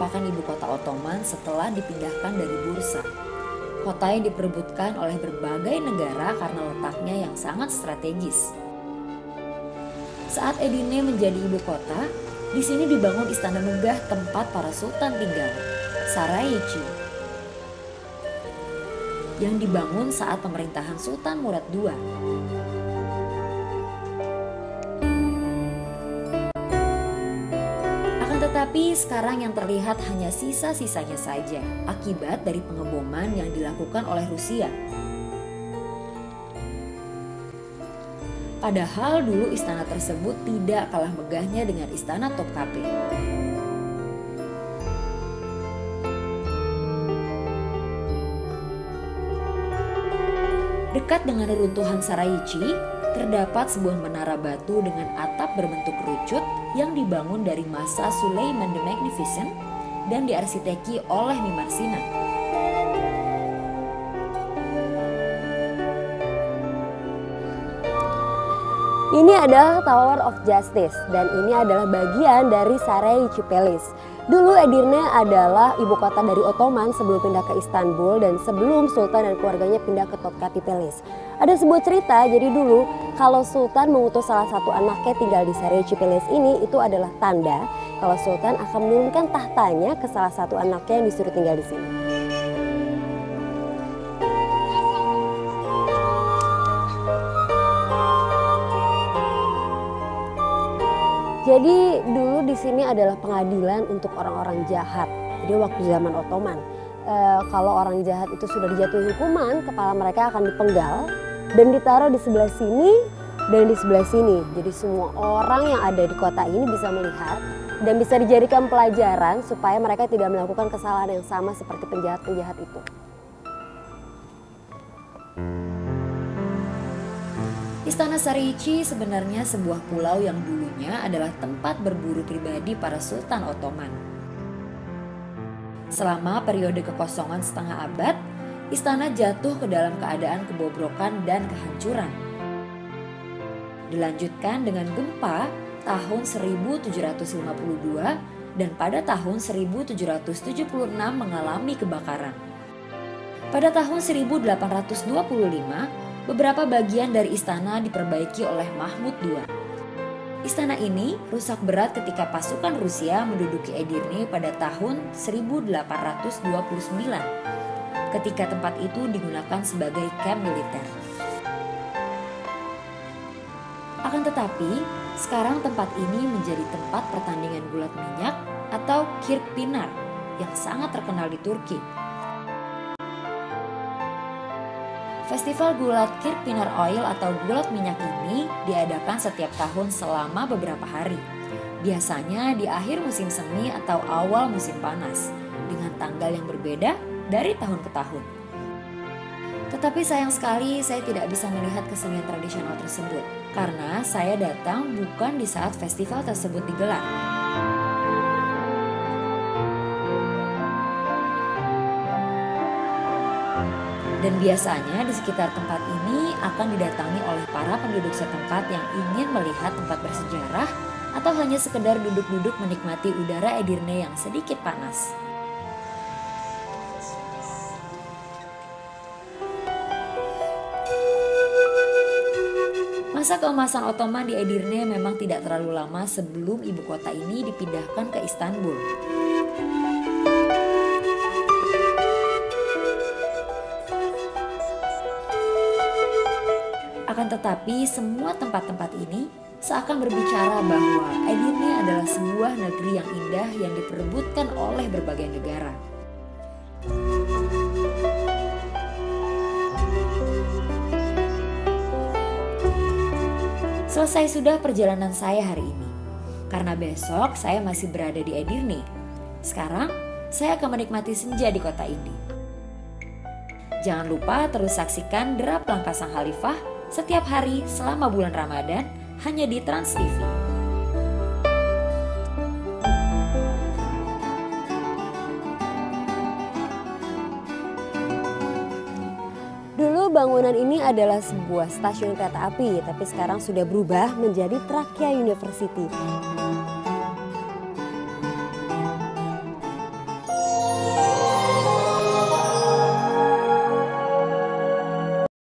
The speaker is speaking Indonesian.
merupakan ibu kota Ottoman setelah dipindahkan dari Bursa. Kota yang diperebutkan oleh berbagai negara karena letaknya yang sangat strategis. Saat Edirne menjadi ibu kota, di sini dibangun istana megah tempat para sultan tinggal, Saraycı, yang dibangun saat pemerintahan Sultan Murad II. Akan tetapi sekarang yang terlihat hanya sisa-sisanya saja akibat dari pengeboman yang dilakukan oleh Rusia. Padahal dulu istana tersebut tidak kalah megahnya dengan istana Topkapi. Dekat dengan reruntuhan Saraycı, terdapat sebuah menara batu dengan atap berbentuk kerucut yang dibangun dari masa Sulaiman the Magnificent dan diarsiteki oleh Mimar Sinan. Ini adalah Tower of Justice dan ini adalah bagian dari Saraycı Palace. Dulu Edirne adalah ibu kota dari Ottoman sebelum pindah ke Istanbul dan sebelum Sultan dan keluarganya pindah ke Topkapi Palace. Ada sebuah cerita, jadi dulu kalau Sultan mengutus salah satu anaknya tinggal di Saraycı Palace ini, itu adalah tanda kalau Sultan akan menurunkan tahtanya ke salah satu anaknya yang disuruh tinggal di sini. Jadi dulu di sini adalah pengadilan untuk orang-orang jahat. Jadi waktu zaman Ottoman, kalau orang jahat itu sudah dijatuhi hukuman, kepala mereka akan dipenggal dan ditaruh di sebelah sini dan di sebelah sini. Jadi semua orang yang ada di kota ini bisa melihat dan bisa dijadikan pelajaran supaya mereka tidak melakukan kesalahan yang sama seperti penjahat-penjahat itu. Istana Saraycı sebenarnya sebuah pulau yang dulunya adalah tempat berburu pribadi para Sultan Ottoman. Selama periode kekosongan setengah abad, istana jatuh ke dalam keadaan kebobrokan dan kehancuran. Dilanjutkan dengan gempa tahun 1752 dan pada tahun 1776 mengalami kebakaran. Pada tahun 1825, beberapa bagian dari istana diperbaiki oleh Mahmud II. Istana ini rusak berat ketika pasukan Rusia menduduki Edirne pada tahun 1829, ketika tempat itu digunakan sebagai kamp militer. Akan tetapi, sekarang tempat ini menjadi tempat pertandingan gulat minyak atau Kirkpinar yang sangat terkenal di Turki. Festival gulat Kirkpinar Oil atau gulat minyak ini diadakan setiap tahun selama beberapa hari. Biasanya di akhir musim semi atau awal musim panas, dengan tanggal yang berbeda dari tahun ke tahun. Tetapi sayang sekali saya tidak bisa melihat kesenian tradisional tersebut, karena saya datang bukan di saat festival tersebut digelar. Dan biasanya di sekitar tempat ini akan didatangi oleh para penduduk setempat yang ingin melihat tempat bersejarah atau hanya sekedar duduk-duduk menikmati udara Edirne yang sedikit panas. Masa keemasan Ottoman di Edirne memang tidak terlalu lama sebelum ibu kota ini dipindahkan ke Istanbul. Akan tetapi semua tempat-tempat ini seakan berbicara bahwa Edirne adalah sebuah negeri yang indah yang diperebutkan oleh berbagai negara. Selesai sudah perjalanan saya hari ini. Karena besok saya masih berada di Edirne. Sekarang saya akan menikmati senja di kota ini. Jangan lupa terus saksikan Derap Langkah Sang Khalifah setiap hari selama bulan Ramadan hanya di Trans TV. Dulu bangunan ini adalah sebuah stasiun kereta api, tapi sekarang sudah berubah menjadi Trakya University.